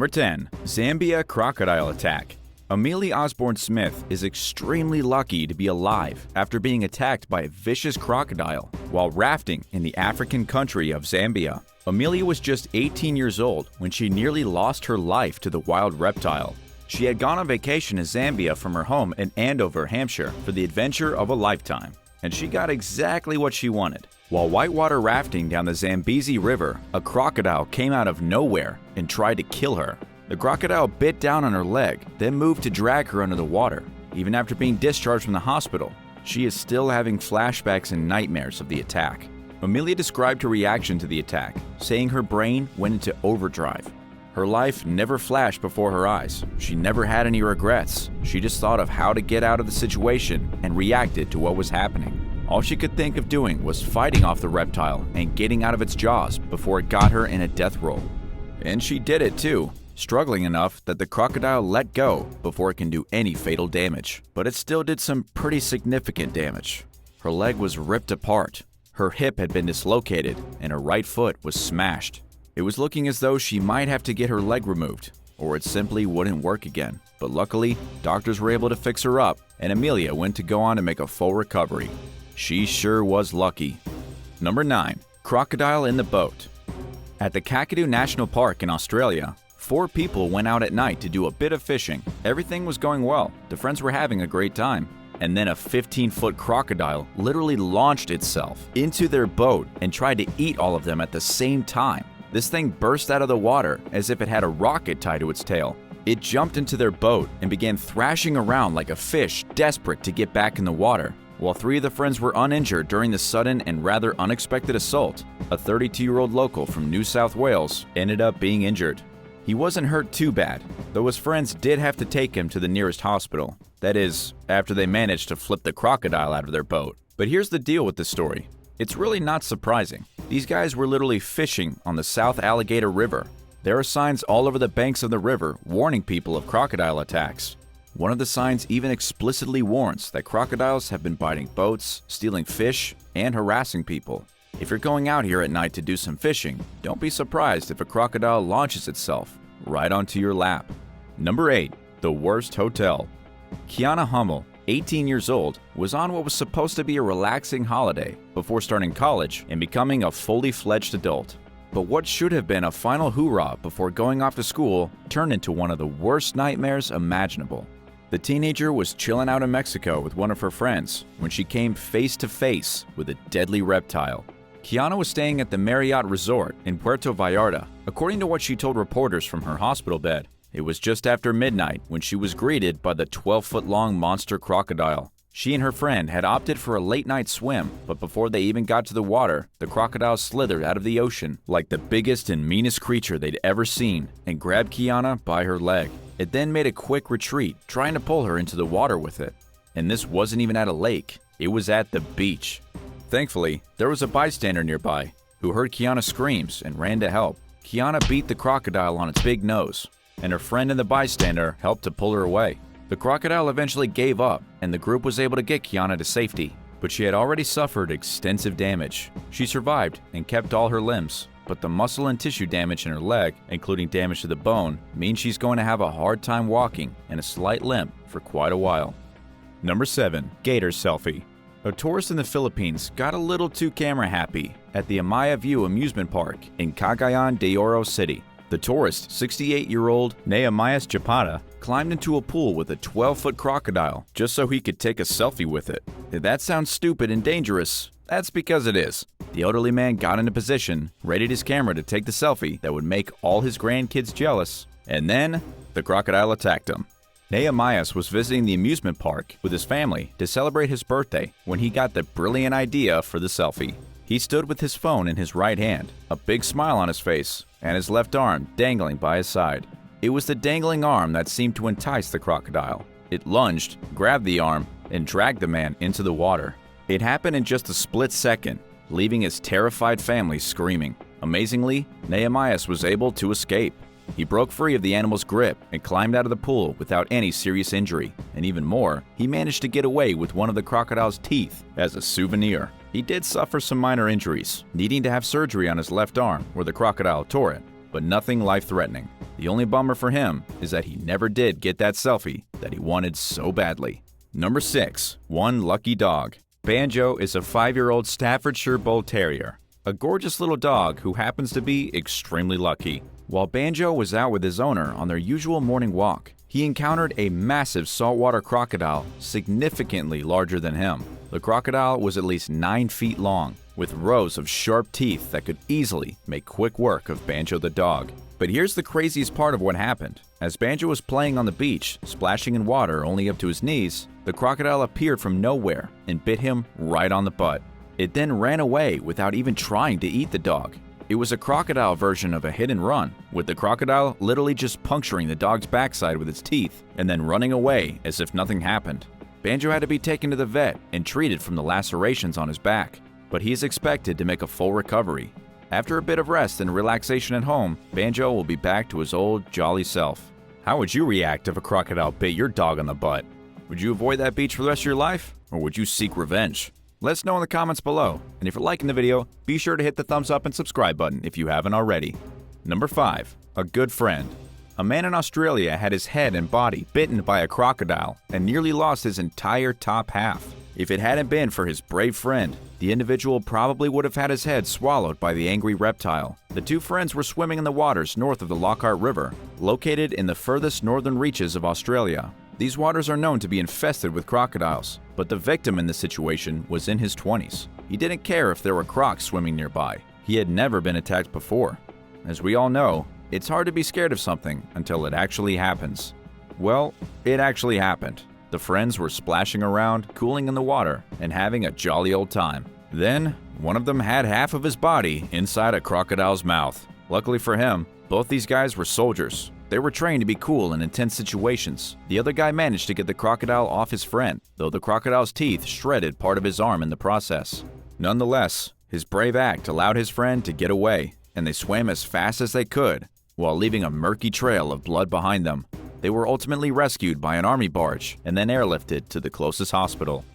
Number 10. Zambia Crocodile Attack. Amelia Osborne Smith is extremely lucky to be alive after being attacked by a vicious crocodile while rafting in the African country of Zambia. Amelia was just 18 years old when she nearly lost her life to the wild reptile. She had gone on vacation to Zambia from her home in Andover, Hampshire for the adventure of a lifetime, and she got exactly what she wanted. While whitewater rafting down the Zambezi River, a crocodile came out of nowhere and tried to kill her. The crocodile bit down on her leg, then moved to drag her under the water. Even after being discharged from the hospital, she is still having flashbacks and nightmares of the attack. Amelia described her reaction to the attack, saying her brain went into overdrive. Her life never flashed before her eyes. She never had any regrets. She just thought of how to get out of the situation and reacted to what was happening. All she could think of doing was fighting off the reptile and getting out of its jaws before it got her in a death roll. And she did it too, struggling enough that the crocodile let go before it can do any fatal damage. But it still did some pretty significant damage. Her leg was ripped apart, her hip had been dislocated, and her right foot was smashed. It was looking as though she might have to get her leg removed, or it simply wouldn't work again. But luckily, doctors were able to fix her up, and Amelia went to go on to make a full recovery. She sure was lucky. Number 9. Crocodile in the boat. At the Kakadu National Park in Australia, 4 people went out at night to do a bit of fishing. Everything was going well. The friends were having a great time. And then a 15-foot crocodile literally launched itself into their boat and tried to eat all of them at the same time. This thing burst out of the water as if it had a rocket tied to its tail. It jumped into their boat and began thrashing around like a fish desperate to get back in the water. While 3 of the friends were uninjured during the sudden and rather unexpected assault, a 32-year-old local from New South Wales ended up being injured. He wasn't hurt too bad, though his friends did have to take him to the nearest hospital. That is, after they managed to flip the crocodile out of their boat. But here's the deal with this story. It's really not surprising. These guys were literally fishing on the South Alligator River. There are signs all over the banks of the river warning people of crocodile attacks. One of the signs even explicitly warns that crocodiles have been biting boats, stealing fish, and harassing people. If you're going out here at night to do some fishing, don't be surprised if a crocodile launches itself right onto your lap. Number 8. The worst hotel. Kiana Hummel, 18 years old, was on what was supposed to be a relaxing holiday before starting college and becoming a fully fledged adult. But what should have been a final hoorah before going off to school turned into one of the worst nightmares imaginable. The teenager was chilling out in Mexico with one of her friends when she came face to face with a deadly reptile. Kiana was staying at the Marriott Resort in Puerto Vallarta. According to what she told reporters from her hospital bed, it was just after midnight when she was greeted by the 12-foot-long monster crocodile. She and her friend had opted for a late-night swim, but before they even got to the water, the crocodile slithered out of the ocean like the biggest and meanest creature they'd ever seen and grabbed Kiana by her leg. It then made a quick retreat, trying to pull her into the water with it. And this wasn't even at a lake, it was at the beach. Thankfully, there was a bystander nearby who heard Kiana's screams and ran to help. Kiana beat the crocodile on its big nose, and her friend and the bystander helped to pull her away. The crocodile eventually gave up, and the group was able to get Kiana to safety, but she had already suffered extensive damage. She survived and kept all her limbs, but the muscle and tissue damage in her leg, including damage to the bone, means she's going to have a hard time walking and a slight limp for quite a while. Number 7. Gator Selfie. A tourist in the Philippines got a little too camera happy at the Amaya View amusement park in Cagayan de Oro City. The tourist, 68-year-old Nehemias Japata, climbed into a pool with a 12-foot crocodile just so he could take a selfie with it. If that sounds stupid and dangerous, that's because it is. The elderly man got into position, readied his camera to take the selfie that would make all his grandkids jealous, and then the crocodile attacked him. Nehemias was visiting the amusement park with his family to celebrate his birthday when he got the brilliant idea for the selfie. He stood with his phone in his right hand, a big smile on his face, and his left arm dangling by his side. It was the dangling arm that seemed to entice the crocodile. It lunged, grabbed the arm, and dragged the man into the water. It happened in just a split second, leaving his terrified family screaming. Amazingly, Nehemias was able to escape. He broke free of the animal's grip and climbed out of the pool without any serious injury. And even more, he managed to get away with one of the crocodile's teeth as a souvenir. He did suffer some minor injuries, needing to have surgery on his left arm where the crocodile tore it. but nothing life-threatening. The only bummer for him is that he never did get that selfie that he wanted so badly. Number 6. One lucky dog. Banjo is a 5-year-old Staffordshire Bull Terrier, a gorgeous little dog who happens to be extremely lucky. While Banjo was out with his owner on their usual morning walk, he encountered a massive saltwater crocodile significantly larger than him. The crocodile was at least 9 feet long, with rows of sharp teeth that could easily make quick work of Banjo the dog. But here's the craziest part of what happened. As Banjo was playing on the beach, splashing in water only up to his knees, the crocodile appeared from nowhere and bit him right on the butt. It then ran away without even trying to eat the dog. It was a crocodile version of a hit and run, with the crocodile literally just puncturing the dog's backside with its teeth and then running away as if nothing happened. Banjo had to be taken to the vet and treated from the lacerations on his back, but he is expected to make a full recovery. After a bit of rest and relaxation at home, Banjo will be back to his old jolly self. How would you react if a crocodile bit your dog on the butt? Would you avoid that beach for the rest of your life, or would you seek revenge? Let us know in the comments below, and if you're liking the video, be sure to hit the thumbs up and subscribe button if you haven't already. Number 5. A good friend. A man in Australia had his head and body bitten by a crocodile and nearly lost his entire top half. If it hadn't been for his brave friend, the individual probably would have had his head swallowed by the angry reptile. The two friends were swimming in the waters north of the Lockhart River, located in the furthest northern reaches of Australia. These waters are known to be infested with crocodiles, but the victim in this situation was in his 20s. He didn't care if there were crocs swimming nearby. He had never been attacked before. As we all know, it's hard to be scared of something until it actually happens. Well, it actually happened. The friends were splashing around, cooling in the water, and having a jolly old time. Then, one of them had half of his body inside a crocodile's mouth. Luckily for him, both these guys were soldiers. They were trained to be cool in intense situations. The other guy managed to get the crocodile off his friend, though the crocodile's teeth shredded part of his arm in the process. Nonetheless, his brave act allowed his friend to get away, and they swam as fast as they could, while leaving a murky trail of blood behind them. They were ultimately rescued by an army barge and then airlifted to the closest hospital.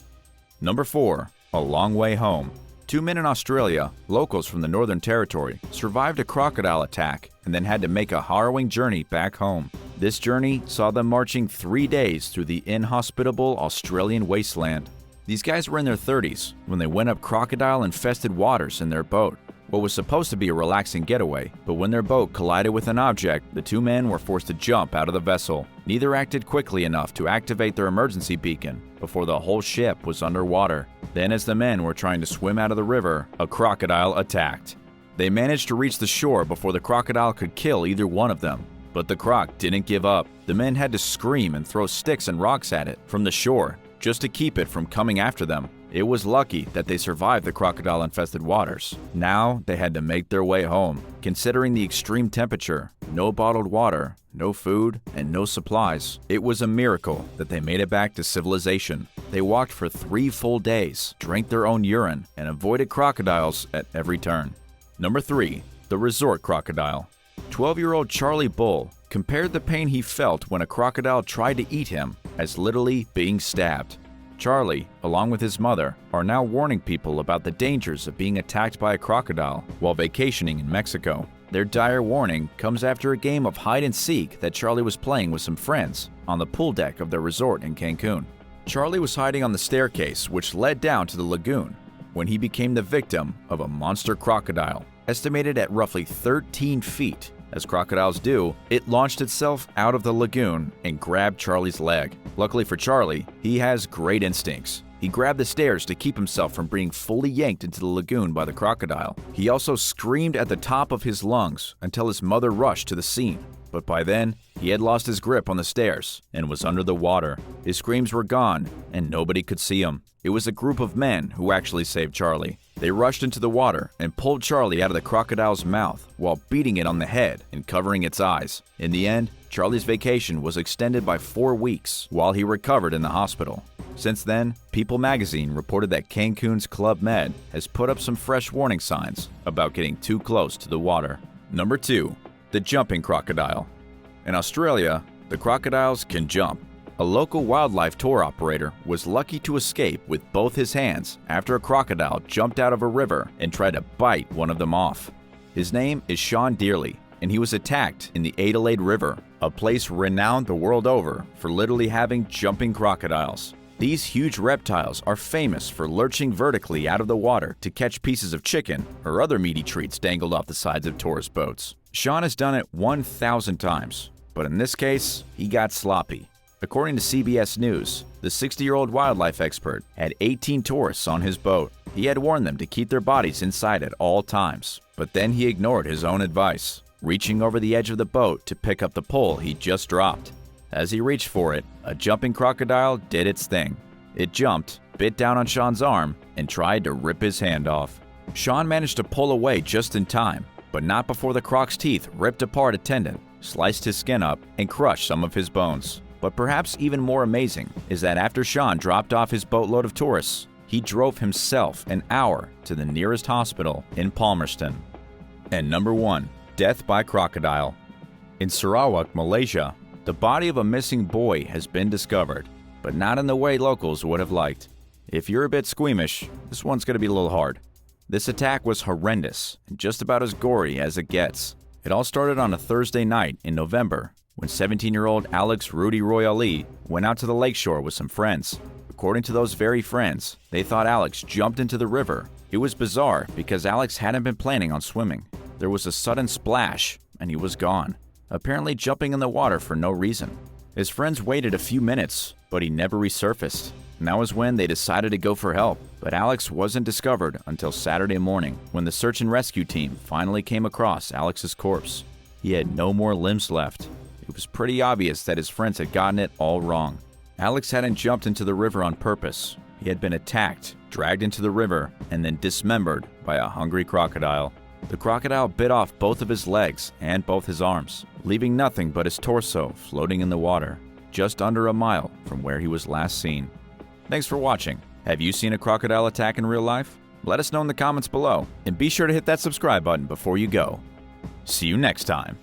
Number 4. A long way home. 2 men in Australia, locals from the Northern Territory, survived a crocodile attack and then had to make a harrowing journey back home. This journey saw them marching 3 days through the inhospitable Australian wasteland. These guys were in their 30s when they went up crocodile-infested waters in their boat. What was supposed to be a relaxing getaway, but when their boat collided with an object, the 2 men were forced to jump out of the vessel. Neither acted quickly enough to activate their emergency beacon before the whole ship was underwater. Then, as the men were trying to swim out of the river, a crocodile attacked. They managed to reach the shore before the crocodile could kill either one of them. But the croc didn't give up. The men had to scream and throw sticks and rocks at it from the shore just to keep it from coming after them. It was lucky that they survived the crocodile-infested waters. Now they had to make their way home. Considering the extreme temperature, no bottled water, no food, and no supplies, it was a miracle that they made it back to civilization. They walked for 3 full days, drank their own urine, and avoided crocodiles at every turn. Number 3. The resort crocodile. 12-year-old Charlie Bull compared the pain he felt when a crocodile tried to eat him as literally being stabbed. Charlie, along with his mother, are now warning people about the dangers of being attacked by a crocodile while vacationing in Mexico. Their dire warning comes after a game of hide-and-seek that Charlie was playing with some friends on the pool deck of their resort in Cancun. Charlie was hiding on the staircase which led down to the lagoon when he became the victim of a monster crocodile, estimated at roughly 13 feet. As crocodiles do, it launched itself out of the lagoon and grabbed Charlie's leg. Luckily for Charlie, he has great instincts. He grabbed the stairs to keep himself from being fully yanked into the lagoon by the crocodile. He also screamed at the top of his lungs until his mother rushed to the scene. But by then, he had lost his grip on the stairs and was under the water. His screams were gone and nobody could see him. It was a group of men who actually saved Charlie. They rushed into the water and pulled Charlie out of the crocodile's mouth while beating it on the head and covering its eyes. In the end, Charlie's vacation was extended by 4 weeks while he recovered in the hospital. Since then, People magazine reported that Cancun's Club Med has put up some fresh warning signs about getting too close to the water. Number 2. The jumping crocodile. In Australia, the crocodiles can jump. A local wildlife tour operator was lucky to escape with both his hands after a crocodile jumped out of a river and tried to bite one of them off. His name is Sean Dearley, and he was attacked in the Adelaide River, a place renowned the world over for literally having jumping crocodiles. These huge reptiles are famous for lurching vertically out of the water to catch pieces of chicken or other meaty treats dangled off the sides of tourist boats. Sean has done it 1,000 times, but in this case, he got sloppy. According to CBS News, the 60-year-old wildlife expert had 18 tourists on his boat. He had warned them to keep their bodies inside at all times, but then he ignored his own advice, reaching over the edge of the boat to pick up the pole he just dropped. As he reached for it, a jumping crocodile did its thing. It jumped, bit down on Sean's arm, and tried to rip his hand off. Sean managed to pull away just in time, but not before the croc's teeth ripped apart a tendon, sliced his skin up, and crushed some of his bones. But perhaps even more amazing is that after Sean dropped off his boatload of tourists, he drove himself an hour to the nearest hospital in Palmerston. And number 1, death by crocodile. In Sarawak, Malaysia, the body of a missing boy has been discovered, but not in the way locals would have liked. If you're a bit squeamish, this one's going to be a little hard. This attack was horrendous and just about as gory as it gets. It all started on a Thursday night in November when 17-year-old Alex Rudy Roy Ali went out to the lakeshore with some friends. According to those very friends, they thought Alex jumped into the river. It was bizarre because Alex hadn't been planning on swimming. There was a sudden splash and he was gone, apparently jumping in the water for no reason. His friends waited a few minutes, but he never resurfaced. And that was when they decided to go for help. But Alex wasn't discovered until Saturday morning when the search and rescue team finally came across Alex's corpse. He had no more limbs left. It was pretty obvious that his friends had gotten it all wrong. Alex hadn't jumped into the river on purpose. He had been attacked, dragged into the river, and then dismembered by a hungry crocodile. The crocodile bit off both of his legs and both his arms, leaving nothing but his torso floating in the water, just under a mile from where he was last seen. Thanks for watching. Have you seen a crocodile attack in real life? Let us know in the comments below, and be sure to hit that subscribe button before you go. See you next time.